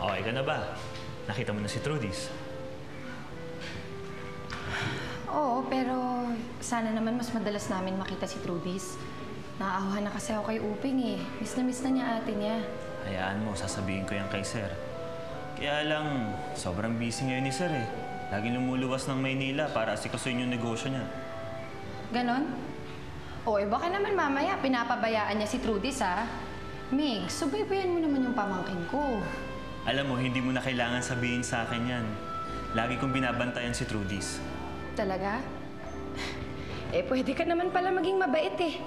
Okay ka na ba? Nakita mo na si Trudis? Oo, pero sana naman mas madalas namin makita si Trudis. Naaawahan na kasi ako kay Uping eh. Miss na niya ate niya. Hayaan mo, sasabihin ko yan kay Sir. Kaya lang, sobrang busy ngayon ni Sir eh. Laging lumuluwas ng Maynila para asikasuhin yung negosyo niya. Ganon? O eh baka naman mamaya pinapabayaan niya si Trudis ha? Mig, subaybayan mo naman yung pamangkin ko. Alam mo, hindi mo na kailangan sabihin sa akin yan. Lagi kong binabantayan si Trudis. Talaga? Eh pwede ka naman pala maging mabait eh.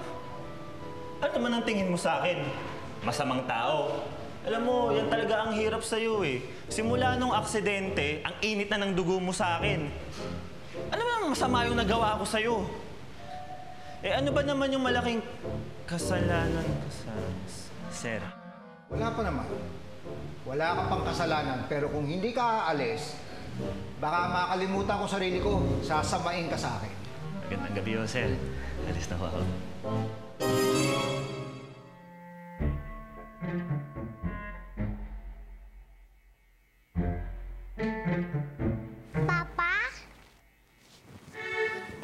Ano naman ang tingin mo sa akin? Masamang tao. Alam mo, yan talaga ang hirap sa'yo eh. Simula nung aksidente, ang init na ng dugo mo sa akin. Ano ba ang masama yung nagawa ko sa'yo? Eh ano ba naman yung malaking kasalanan ko sa... Sir? Wala pa naman. Wala ka pang kasalanan, pero kung hindi ka aalis, baka makalimutan ko sarili ko, sasamain ka sa akin. Magandang gabi ho, Sir. Alis na ako. Papa?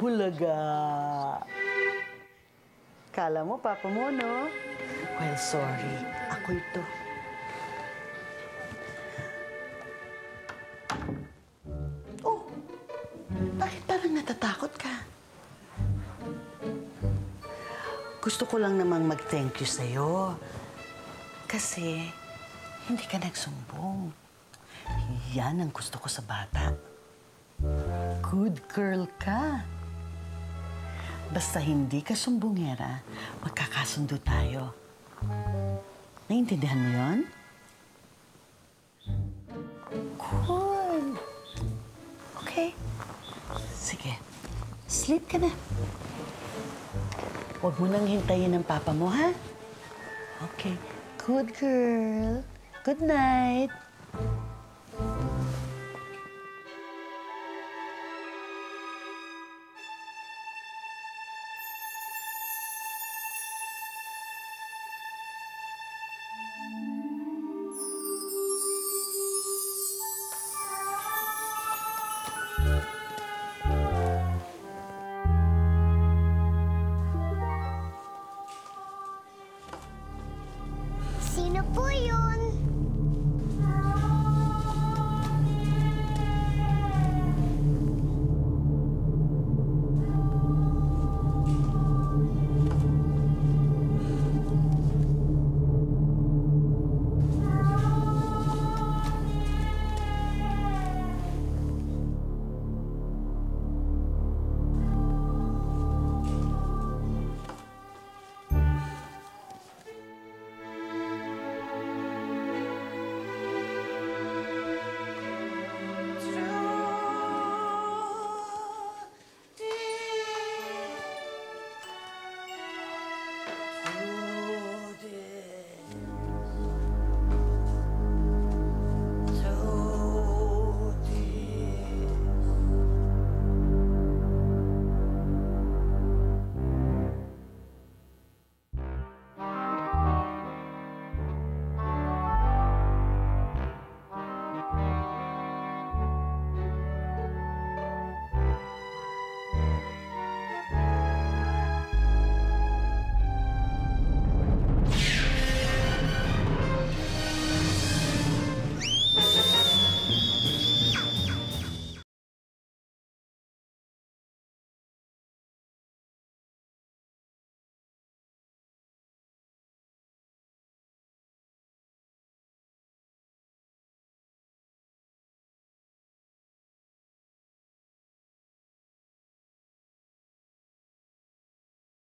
Bulaga. Kala mo, papa mo, no? Well, sorry. Ako ito. Oh, bakit parang natatakot ka? Gusto ko lang namang mag-thank you sa'yo. Kasi hindi ka nagsumbong. Yan ang gusto ko sa bata. Good girl ka. Basta hindi ka sumbongera, magkakasundo tayo. Naiintindihan mo yun? Good. Okay. Sige. Sleep ka na. Huwag mo nang hintayin ng papa mo, ha? Okay. Good girl. Good night.